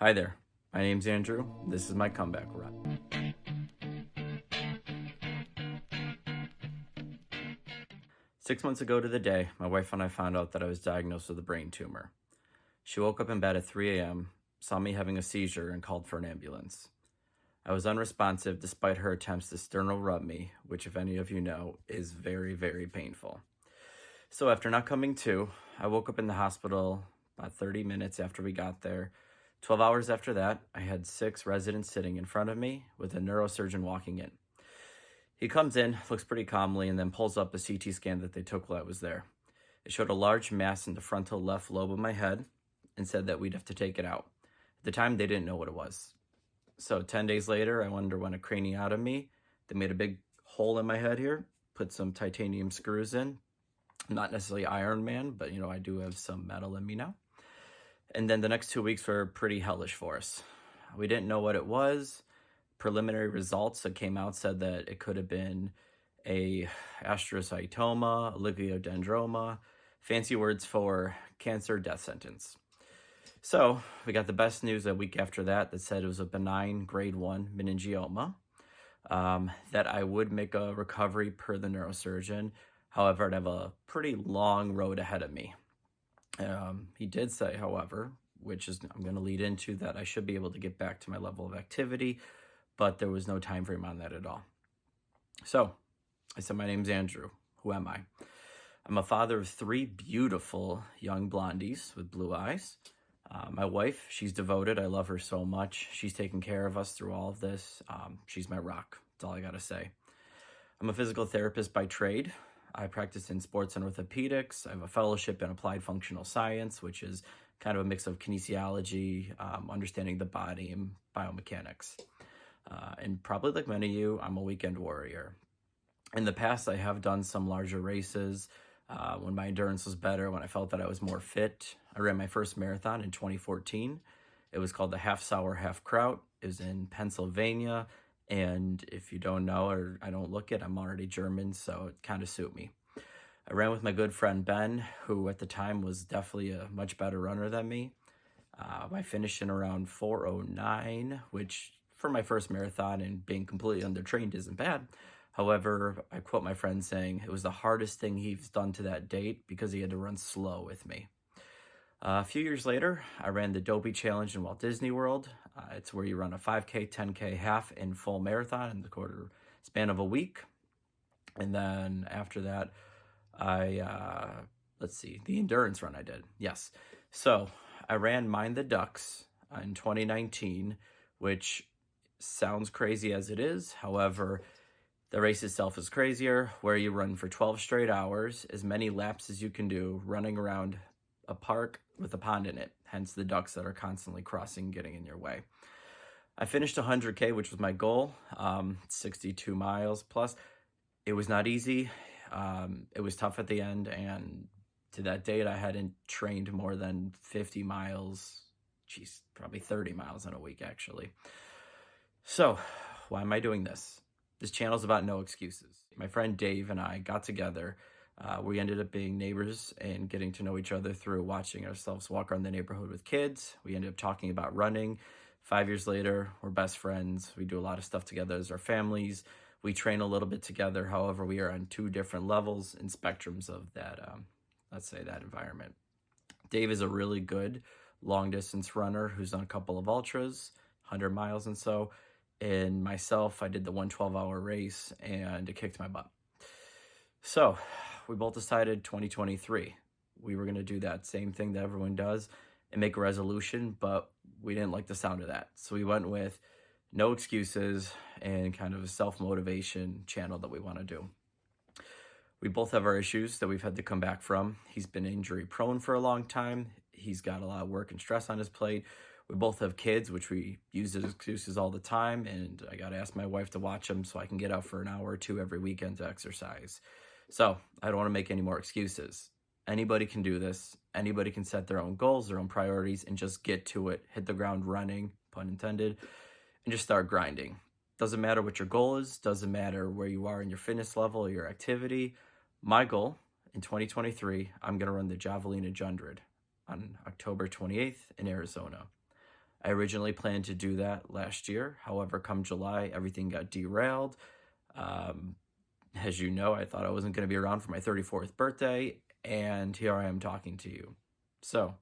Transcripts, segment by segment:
Hi there, my name's Andrew. This is my comeback run. 6 months ago to the day, my wife and I found out that I was diagnosed with a brain tumor. She woke up in bed at 3 a.m., saw me having a seizure, and called for an ambulance. I was unresponsive despite her attempts to sternal rub me, which, if any of you know, is very, very painful. So after not coming to, I woke up in the hospital about 30 minutes after we got there. 12 hours after that, I had 6 residents sitting in front of me with a neurosurgeon walking in. He comes in, looks pretty calmly, and then pulls up a CT scan that they took while I was there. It showed a large mass in the frontal left lobe of my head and said that we'd have to take it out. At the time, they didn't know what it was. So 10 days later, I underwent a craniotomy. They made a big hole in my head here, put some titanium screws in. I'm not necessarily Iron Man, but I do have some metal in me now. And then the next 2 weeks were pretty hellish for us. We didn't know what it was. Preliminary results that came out said that it could have been a astrocytoma, oligodendroma, fancy words for cancer death sentence. So we got the best news a week after that said it was a benign grade 1 meningioma, that I would make a recovery per the neurosurgeon. However, I'd have a pretty long road ahead of me. He did say, however, which is I'm going to lead into, that I should be able to get back to my level of activity, but there was no time frame on that at all. So I said, my name's Andrew. Who am I? I'm a father of 3 beautiful young blondies with blue eyes. My wife, she's devoted. I love her so much. She's taken care of us through all of this. She's my rock. That's all I got to say. I'm a physical therapist by trade. I practice in sports and orthopedics. I have a fellowship in applied functional science, which is kind of a mix of kinesiology, understanding the body, and biomechanics. And probably like many of you, I'm a weekend warrior. In the past, I have done some larger races when my endurance was better, when I felt that I was more fit. I ran my first marathon in 2014. It was called the Half Sour, Half Kraut. It was in Pennsylvania. And if you don't know, or I don't look it, I'm already German, so it kind of suit me. I ran with my good friend Ben, who at the time was definitely a much better runner than me. I finished in around 4:09, which for my first marathon and being completely undertrained isn't bad. However, I quote my friend saying it was the hardest thing he's done to that date because he had to run slow with me. A few years later, I ran the Dobie Challenge in Walt Disney World. It's where you run a 5K, 10K, half, and full marathon in the quarter span of a week. And then after that, the endurance run I did. Yes. So I ran Mind the Ducks in 2019, which sounds crazy as it is. However, the race itself is crazier, where you run for 12 straight hours, as many laps as you can do, running around a park with a pond in it, hence the ducks that are constantly crossing, getting in your way. I finished 100K, which was my goal, 62 miles plus. It was not easy. It was tough at the end, and to that date, I hadn't trained more than 50 miles, probably 30 miles in a week, actually. So, why am I doing this? This channel is about no excuses. My friend Dave and I got together. We ended up being neighbors and getting to know each other through watching ourselves walk around the neighborhood with kids. We ended up talking about running. 5 years later, we're best friends. We do a lot of stuff together as our families. We train a little bit together. However, we are on 2 different levels and spectrums of that, that environment. Dave is a really good long distance runner who's done a couple of ultras, 100 miles and so. And myself, I did the 112-hour race, and it kicked my butt. So we both decided 2023, we were going to do that same thing that everyone does and make a resolution, but we didn't like the sound of that. So we went with no excuses and kind of a self-motivation channel that we want to do. We both have our issues that we've had to come back from. He's been injury prone for a long time. He's got a lot of work and stress on his plate. We both have kids, which we use as excuses all the time, and I got to ask my wife to watch them so I can get out for an hour or 2 every weekend to exercise. So I don't want to make any more excuses. Anybody can do this. Anybody can set their own goals, their own priorities, and just get to it, hit the ground running, pun intended, and just start grinding. Doesn't matter what your goal is, doesn't matter where you are in your fitness level or your activity. My goal in 2023, I'm going to run the Javelina 100 on October 28th in Arizona. I originally planned to do that last year. However, come July, everything got derailed. Um, as you know, I thought I wasn't going to be around for my 34th birthday, and here I am talking to you. So,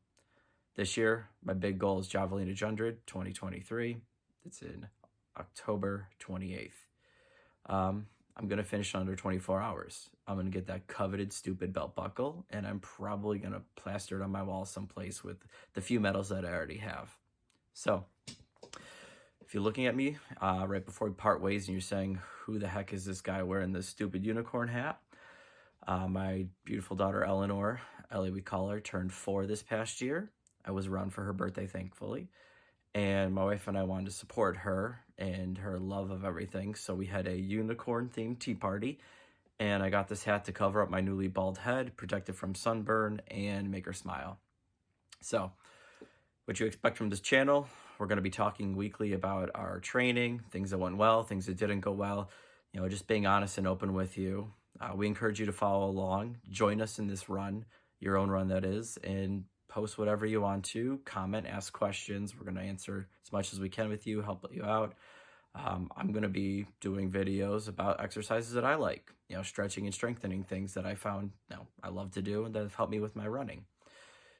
this year, my big goal is Javelina 100 2023. It's in October 28th. I'm going to finish in under 24 hours. I'm going to get that coveted stupid belt buckle, and I'm probably going to plaster it on my wall someplace with the few medals that I already have. So, if you're looking at me right before we part ways and you're saying, who the heck is this guy wearing this stupid unicorn hat? My beautiful daughter, Eleanor, Ellie we call her, turned 4 this past year. I was around for her birthday, thankfully. And my wife and I wanted to support her and her love of everything. So we had a unicorn-themed tea party. And I got this hat to cover up my newly bald head, protect it from sunburn, and make her smile. So, what you expect from this channel, we're going to be talking weekly about our training, things that went well, things that didn't go well, just being honest and open with you. We encourage you to follow along, join us in this run, your own run that is, and post whatever you want to, comment, ask questions. We're going to answer as much as we can with you, help you out. I'm going to be doing videos about exercises that I like, stretching and strengthening, things that I found I love to do and that have helped me with my running.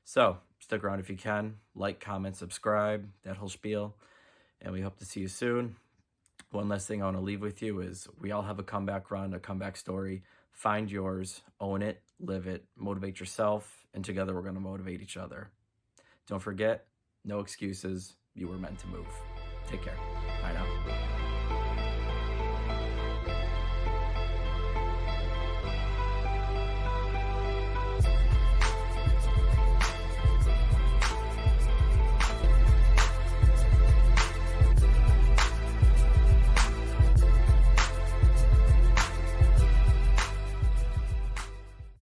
So stick around if you can, like, comment, subscribe, that whole spiel, and we hope to see you soon. One last thing I want to leave with you is we all have a comeback run, a comeback story. Find yours, own it, live it, motivate yourself, and together we're going to motivate each other. Don't forget, no excuses. You were meant to move. Take care. Bye now.